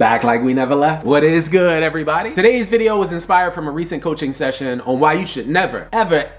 Back like we never left. What is good, everybody? Today's video was inspired from a recent coaching session on why you should never, ever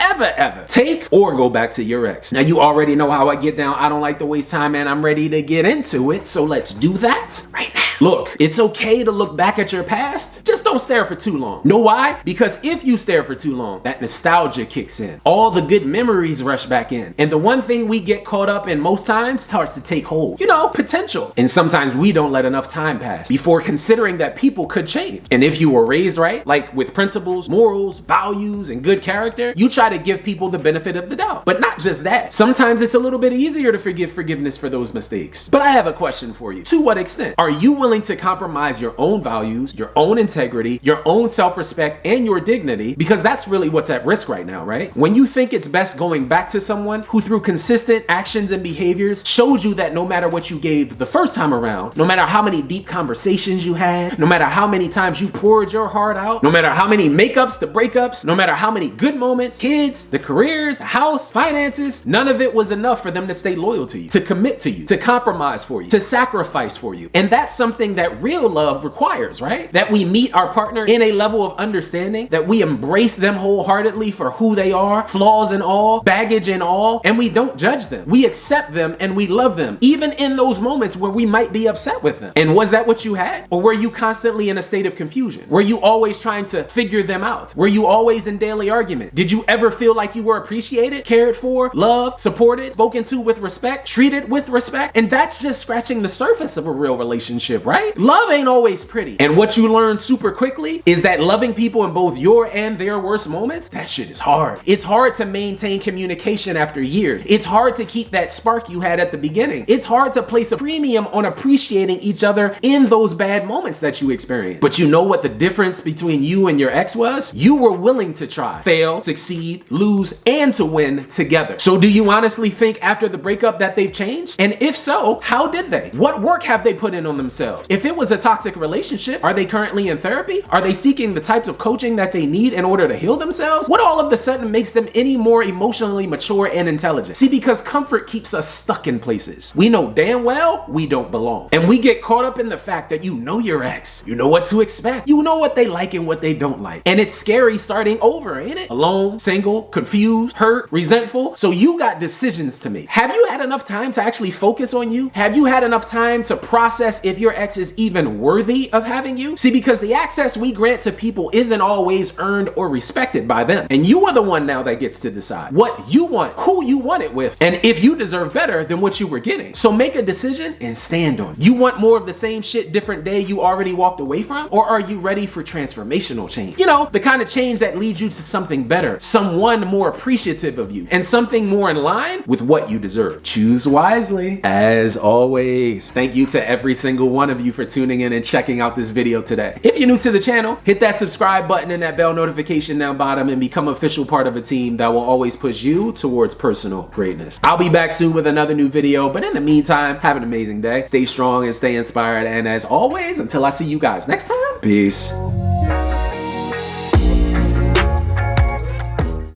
take or go back to your ex. Now, you already know how I get down. I don't like to waste time, and I'm ready to get into it. So let's do that right now. Look, it's okay to look back at your past. Just don't stare for too long. Know why? Because if you stare for too long, that nostalgia kicks in. All the good memories rush back in. And the one thing we get caught up in most times starts to take hold. You know, potential. And sometimes we don't let enough time pass before considering that people could change. And if you were raised right, like with principles, morals, values, and good character, you try to give people the benefit of the doubt. But not just that. Sometimes it's a little bit easier to forgiveness for those mistakes. But I have a question for you. To what extent? Are you willing to compromise your own values, your own integrity, your own self-respect, and your dignity? Because that's really what's at risk right now, right? When you think it's best going back to someone who through consistent actions and behaviors showed you that no matter what you gave the first time around, no matter how many deep conversations you had, no matter how many times you poured your heart out, no matter how many makeups to breakups, no matter how many good moments, kids, the careers, the house, finances, none of it was enough for them to stay loyal to you, to commit to you, to compromise for you, to sacrifice for you. And that's something that real love requires, right? That we meet our partner in a level of understanding, that we embrace them wholeheartedly for who they are, flaws and all, baggage and all, and we don't judge them. We accept them and we love them, even in those moments where we might be upset with them. And was that what you had? Or were you constantly in a state of confusion? Were you always trying to figure them out? Were you always in daily argument? Did you ever feel like you were appreciated, cared for, loved, supported, spoken to with respect, treated with respect? And that's just scratching the surface of a real relationship, right? Love ain't always pretty. And what you learn super quickly is that loving people in both your and their worst moments, that shit is hard. It's hard to maintain communication after years. It's hard to keep that spark you had at the beginning. It's hard to place a premium on appreciating each other in those bad moments that you experienced. But you know what the difference between you and your ex was? You were willing to try, fail, succeed, lose, and to win together. So do you honestly think after the breakup that they've changed? And if so, how did they? What work have they put in on themselves? If it was a toxic relationship, are they currently in therapy? Are they seeking the types of coaching that they need in order to heal themselves? What all of a sudden makes them any more emotionally mature and intelligent? See, because comfort keeps us stuck in places we know damn well we don't belong. And we get caught up in the fact that you know your ex, you know what to expect, you know what they like and what they don't like. And it's scary starting over, ain't it? Alone, single, confused, hurt, resentful. So you got decisions to make. Have you had enough time to actually focus on you? Have you had enough time to process if your ex is even worthy of having you? See, because the access we grant to people isn't always earned or respected by them. And you are the one now that gets to decide what you want, who you want it with, and if you deserve better than what you were getting. So make a decision and stand on it. You want more of the same shit, different day you already walked away from? Or are you ready for transformational change? You know, the kind of change that leads you to something better, someone more appreciative of you, and something more in line with what you deserve. Choose wisely. As always, thank you to every single one of you for tuning in and checking out this video today. If you're new to the channel, hit that subscribe button and that bell notification down bottom and become official part of a team that will always push you towards personal greatness. I'll be back soon with another new video, but in the meantime, have an amazing day. Stay strong and stay inspired. And as always, until I see you guys next time, peace.